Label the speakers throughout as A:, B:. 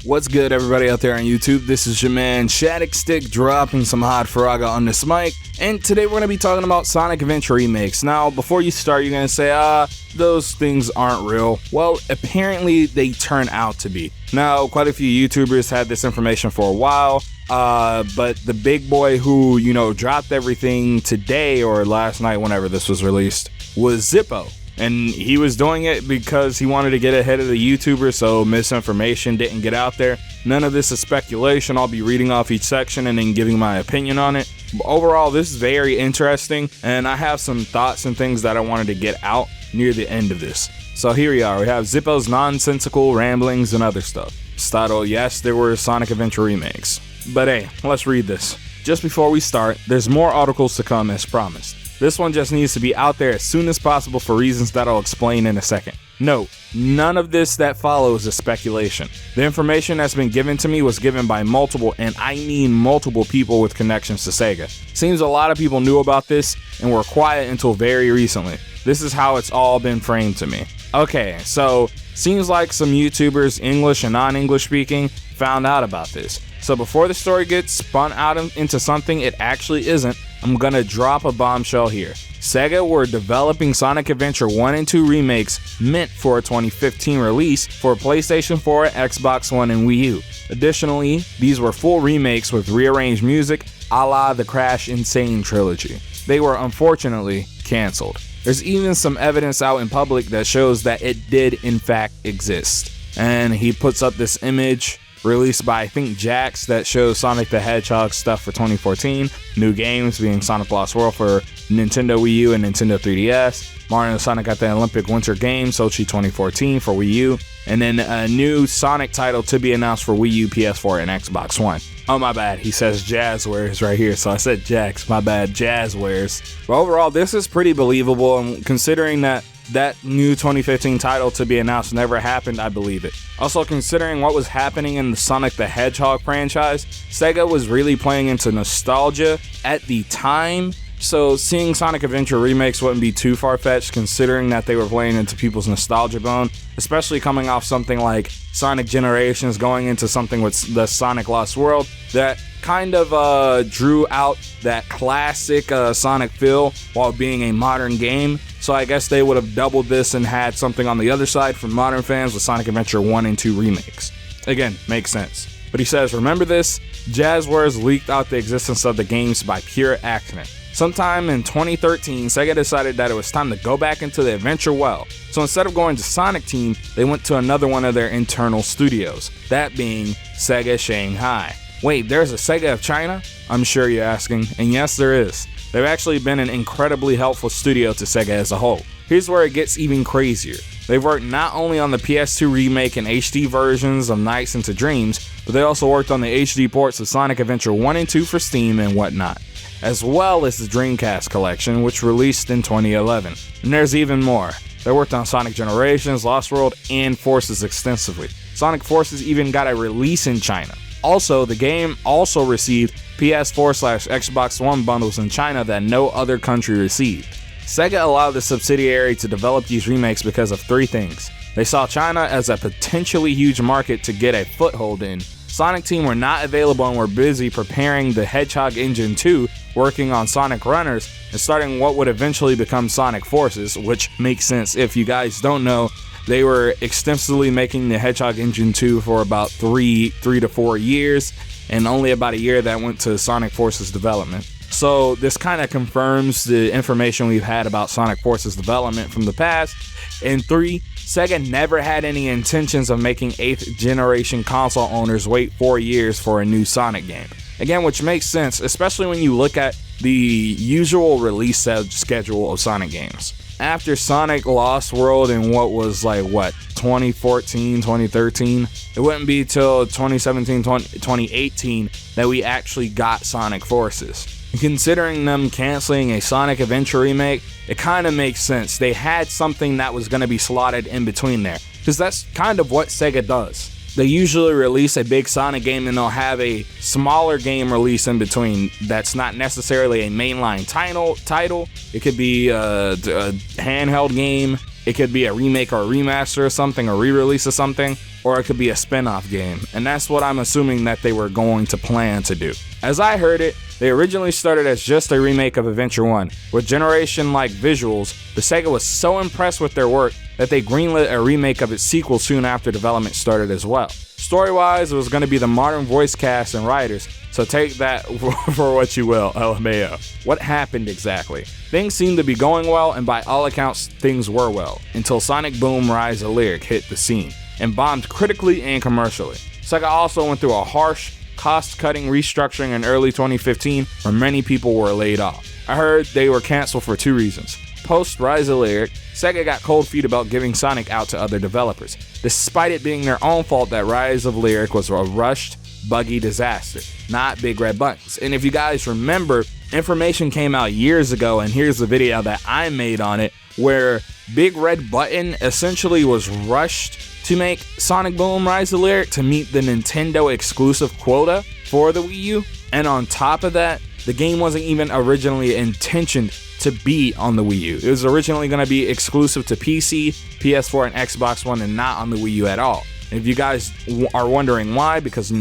A: What's good, everybody out there on YouTube? This is your man Shadicstick dropping some hot Faraga on this mic, and today we're going to be talking about Sonic Adventure Remakes. Now, before you start, you're going to say, those things aren't real. Well, apparently they turn out to be. Now, quite a few YouTubers had this information for a while, but the big boy who, dropped everything today or last night, whenever this was released, was Zippo. And he was doing it because he wanted to get ahead of the YouTubers so misinformation didn't get out there. None of this is speculation. I'll be reading off each section and then giving my opinion on it. But overall, this is very interesting, and I have some thoughts and things that I wanted to get out near the end of this. So here we are. We have Zippo's nonsensical ramblings and other stuff. It's titled, yes, there were Sonic Adventure Remakes. But hey, let's read this. Just before we start, there's more articles to come as promised. This one just needs to be out there as soon as possible for reasons that I'll explain in a second. Note, none of this that follows is speculation. The information that's been given to me was given by multiple, and I mean multiple people with connections to Sega. Seems a lot of people knew about this and were quiet until very recently. This is how it's all been framed to me. Okay, so seems like some YouTubers, English and non-English speaking, found out about this. So before the story gets spun out into something it actually isn't, I'm gonna drop a bombshell here. Sega were developing Sonic Adventure 1 and 2 remakes meant for a 2015 release for PlayStation 4, Xbox One, and Wii U. Additionally, these were full remakes with rearranged music a la the Crash Insane trilogy. They were unfortunately cancelled. There's even some evidence out in public that shows that it did in fact exist. And he puts up this image released by, I think, Jax, that shows Sonic the Hedgehog stuff for 2014. New games being Sonic Lost World for Nintendo Wii U and Nintendo 3DS. Mario and Sonic at the Olympic Winter Games, Sochi 2014 for Wii U. And then a new Sonic title to be announced for Wii U, PS4, and Xbox One. Oh, my bad. He says Jazzwares right here, so I said Jax. My bad. Jazzwares. But overall, this is pretty believable, and considering that new 2015 title to be announced never happened, I believe it. Also, considering what was happening in the Sonic the Hedgehog franchise, Sega was really playing into nostalgia at the time, so seeing Sonic Adventure Remakes wouldn't be too far-fetched considering that they were playing into people's nostalgia bone, especially coming off something like Sonic Generations going into something with the Sonic Lost World that kind of drew out that classic Sonic feel while being a modern game. So I guess they would have doubled this and had something on the other side for modern fans with Sonic Adventure 1 and 2 remakes. Again, makes sense. But he says, remember this? Jazzwares leaked out the existence of the games by pure accident. Sometime in 2013, Sega decided that it was time to go back into the adventure well. So instead of going to Sonic Team, they went to another one of their internal studios, that being Sega Shanghai. Wait, there's a Sega of China? I'm sure you're asking, and yes, there is. They've actually been an incredibly helpful studio to Sega as a whole. Here's where it gets even crazier. They've worked not only on the PS2 remake and HD versions of Nights into Dreams, but they also worked on the HD ports of Sonic Adventure 1 and 2 for Steam and whatnot, as well as the Dreamcast collection, which released in 2011. And there's even more. They worked on Sonic Generations, Lost World, and Forces extensively. Sonic Forces even got a release in China. Also, the game also received PS4/Xbox One bundles in China that no other country received. Sega allowed the subsidiary to develop these remakes because of three things. They saw China as a potentially huge market to get a foothold in. Sonic Team were not available and were busy preparing the Hedgehog Engine 2, working on Sonic Runners, and starting what would eventually become Sonic Forces, which makes sense. If you guys don't know, they were extensively making the Hedgehog Engine 2 for about 3 to 4 years, and only about a year that went to Sonic Forces development. So this kind of confirms the information we've had about Sonic Forces development from the past. And 3, Sega never had any intentions of making 8th generation console owners wait 4 years for a new Sonic game. Again, which makes sense, especially when you look at the usual release schedule of Sonic games. After Sonic Lost World in 2014, 2013, it wouldn't be till 2017, 2018 that we actually got Sonic Forces. And considering them canceling a Sonic Adventure remake, it kind of makes sense. They had something that was going to be slotted in between there, because that's kind of what Sega does. They usually release a big Sonic game and they'll have a smaller game release in between that's not necessarily a mainline title. It could be a handheld game. It could be a remake or a remaster or something, or re-release of something. or it could be a spin-off game, and that's what I'm assuming that they were going to plan to do. As I heard it, they originally started as just a remake of Adventure 1. With generation-like visuals, the Sega was so impressed with their work that they greenlit a remake of its sequel soon after development started as well. Story-wise, it was going to be the modern voice cast and writers, so take that for what you will, LMAO. What happened exactly? Things seemed to be going well, and by all accounts, things were well, until Sonic Boom Rise of Lyric hit the scene, and bombed critically and commercially. Sega also went through a harsh, cost-cutting restructuring in early 2015 where many people were laid off. I heard they were canceled for 2 reasons. Post Rise of Lyric, Sega got cold feet about giving Sonic out to other developers, despite it being their own fault that Rise of Lyric was a rushed, buggy disaster, not Big Red Buttons. And if you guys remember, information came out years ago, and here's the video that I made on it, where Big Red Button essentially was rushed to make Sonic Boom Rise of Lyric to meet the Nintendo exclusive quota for the Wii U. And on top of that, the game wasn't even originally intentioned to be on the Wii U. It was originally going to be exclusive to PC, PS4, and Xbox One, and not on the Wii U at all. If you guys are wondering why, because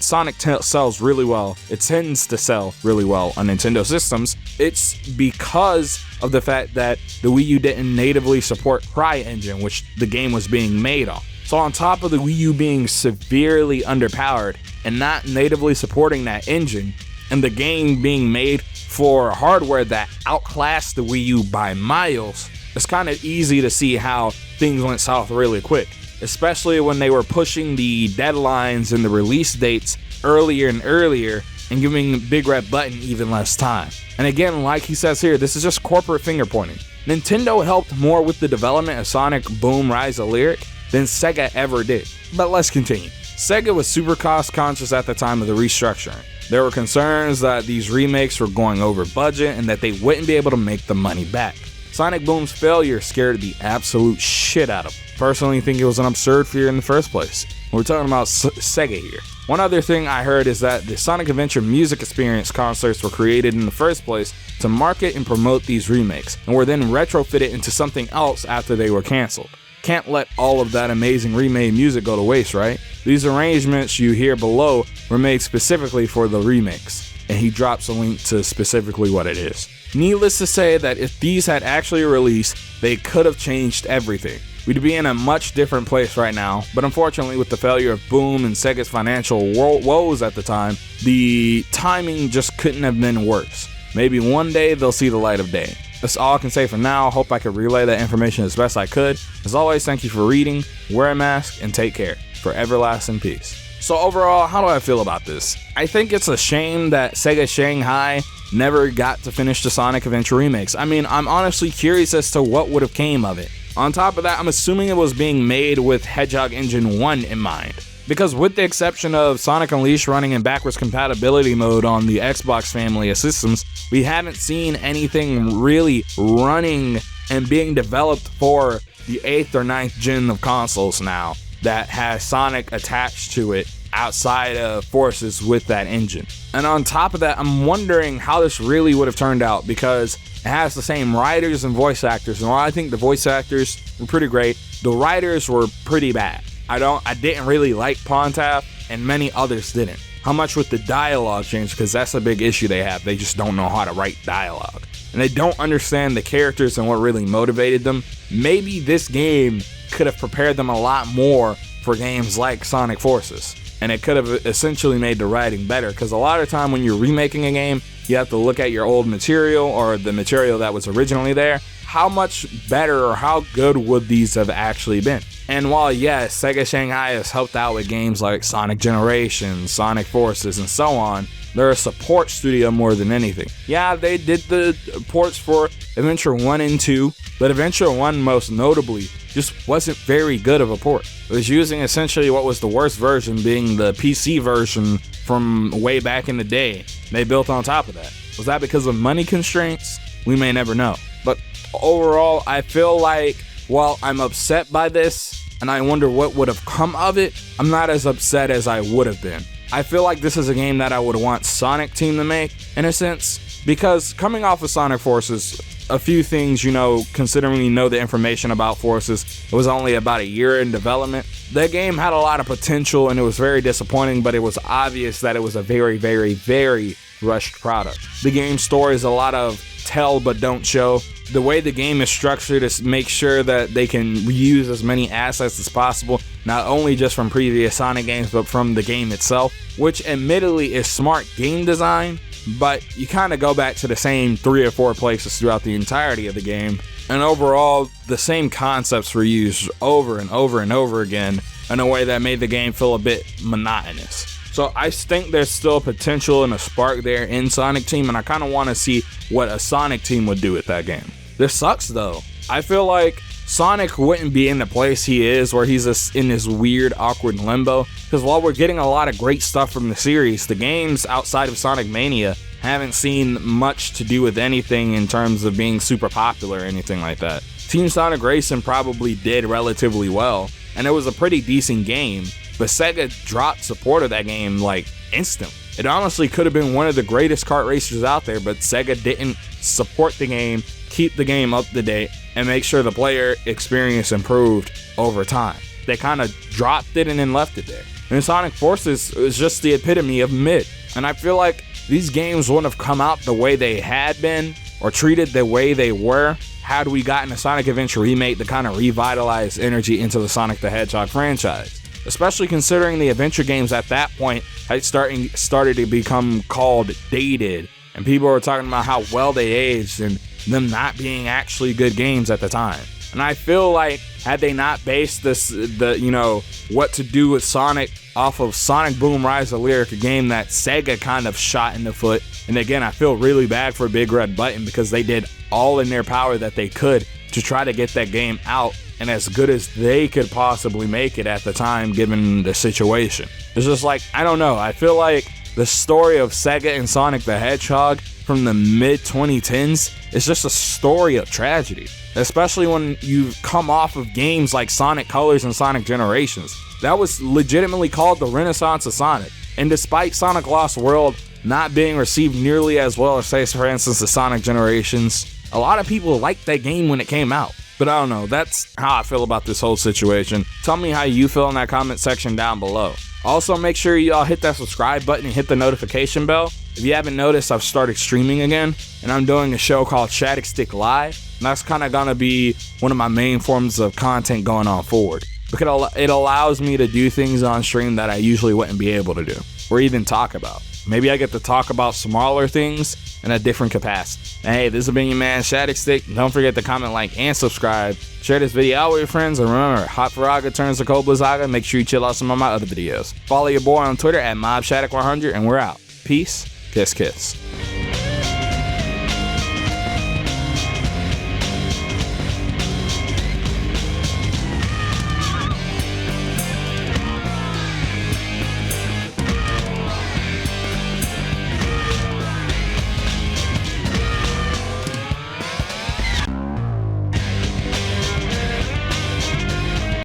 A: Sonic sells really well, it tends to sell really well on Nintendo systems, it's because of the fact that the Wii U didn't natively support CryEngine, which the game was being made on. So on top of the Wii U being severely underpowered and not natively supporting that engine, and the game being made for hardware that outclassed the Wii U by miles, it's kind of easy to see how things went south really quick. Especially when they were pushing the deadlines and the release dates earlier and earlier and giving Big Red Button even less time. And again, like he says here, this is just corporate finger pointing. Nintendo helped more with the development of Sonic Boom Rise of Lyric than Sega ever did. But let's continue. Sega was super cost conscious at the time of the restructuring. There were concerns that these remakes were going over budget and that they wouldn't be able to make the money back. Sonic Boom's failure scared the absolute shit out of them. Personally think it was an absurd fear in the first place. We're talking about Sega here. One other thing I heard is that the Sonic Adventure Music Experience concerts were created in the first place to market and promote these remakes, and were then retrofitted into something else after they were canceled. Can't let all of that amazing remade music go to waste, right? These arrangements you hear below were made specifically for the remakes, and he drops a link to specifically what it is. Needless to say that if these had actually released, they could have changed everything. We'd be in a much different place right now, but unfortunately with the failure of Boom and Sega's financial woes at the time, the timing just couldn't have been worse. Maybe one day they'll see the light of day. That's all I can say for now. Hope I could relay that information as best I could. As always, thank you for reading, wear a mask, and take care. For everlasting peace. So overall, how do I feel about this? I think it's a shame that Sega Shanghai never got to finish the Sonic Adventure remakes. I mean, I'm honestly curious as to what would have came of it. On top of that, I'm assuming it was being made with Hedgehog Engine 1 in mind. Because with the exception of Sonic Unleashed running in backwards compatibility mode on the Xbox family of systems, we haven't seen anything really running and being developed for the 8th or 9th gen of consoles now that has Sonic attached to it outside of Forces with that engine. And on top of that, I'm wondering how this really would have turned out, because it has the same writers and voice actors, and while I think the voice actors were pretty great, the writers were pretty bad. I didn't really like Pontaff, and many others didn't. How much with the dialogue change, because that's a big issue they have. They just don't know how to write dialogue, and they don't understand the characters and what really motivated them. Maybe this game could have prepared them a lot more for games like Sonic Forces, and it could have essentially made the writing better, because a lot of time when you're remaking a game, you have to look at your old material or the material that was originally there. How much better or how good would these have actually been? And while yes, Sega Shanghai has helped out with games like Sonic Generations, Sonic Forces, and so on, they're a support studio more than anything. Yeah, they did the ports for Adventure 1 and 2, but Adventure 1 most notably just wasn't very good of a port. It was using essentially what was the worst version, being the PC version from way back in the day. They built on top of that. Was that because of money constraints? We may never know. But overall, I feel like while I'm upset by this, and I wonder what would have come of it, I'm not as upset as I would have been. I feel like this is a game that I would want Sonic Team to make, in a sense, because coming off of Sonic Forces, a few things, you know, considering you know the information about Forces. It was only about a year in development. The game had a lot of potential and it was very disappointing, but it was obvious that it was a very, very, very rushed product. The game story is a lot of tell but don't show. The way the game is structured is make sure that they can reuse as many assets as possible, not only just from previous Sonic games, but from the game itself, which admittedly is smart game design, but you kind of go back to the same 3 or 4 places throughout the entirety of the game, and overall the same concepts were used over and over and over again in a way that made the game feel a bit monotonous. So I think there's still potential and a spark there in Sonic Team, and I kind of want to see what a Sonic Team would do with that game. This sucks though. I feel like Sonic wouldn't be in the place he is, where he's just in this weird, awkward limbo. Because while we're getting a lot of great stuff from the series, the games outside of Sonic Mania haven't seen much to do with anything in terms of being super popular or anything like that. Team Sonic Racing probably did relatively well, and it was a pretty decent game, but Sega dropped support of that game like instantly. It honestly could have been one of the greatest kart racers out there, but Sega didn't support the game, keep the game up to date, and make sure the player experience improved over time. They kind of dropped it and then left it there. And Sonic Forces is just the epitome of mid. And I feel like these games wouldn't have come out the way they had been, or treated the way they were, had we gotten a Sonic Adventure Remake to kind of revitalize energy into the Sonic the Hedgehog franchise. Especially considering the adventure games at that point had started to become called dated, and people were talking about how well they aged and them not being actually good games at the time. And I feel like had they not based what to do with Sonic off of Sonic Boom Rise of Lyric, a game that Sega kind of shot in the foot, and again, I feel really bad for Big Red Button because they did all in their power that they could to try to get that game out and as good as they could possibly make it at the time given the situation. It's just like, I don't know, I feel like the story of Sega and Sonic the Hedgehog from the mid-2010s is just a story of tragedy, especially when you come off of games like Sonic Colors and Sonic Generations. That was legitimately called the Renaissance of Sonic, and despite Sonic Lost World not being received nearly as well as, say, for instance, the Sonic Generations, a lot of people liked that game when it came out. But I don't know, that's how I feel about this whole situation. Tell me how you feel in that comment section down below. Also, make sure y'all hit that subscribe button and hit the notification bell. If you haven't noticed, I've started streaming again, and I'm doing a show called Shadicstick Live, and that's kind of gonna be one of my main forms of content going on forward, because it allows me to do things on stream that I usually wouldn't be able to do, or even talk about. Maybe I get to talk about smaller things in a different capacity. And hey, this has been your man Shadicstick. Don't forget to comment, like, and subscribe. Share this video out with your friends, and remember, Hot Faraga turns to Cold Blizzaga. Make sure you chill out some of my other videos. Follow your boy on Twitter at MobShadic100, and we're out. Peace. Kiss, kiss.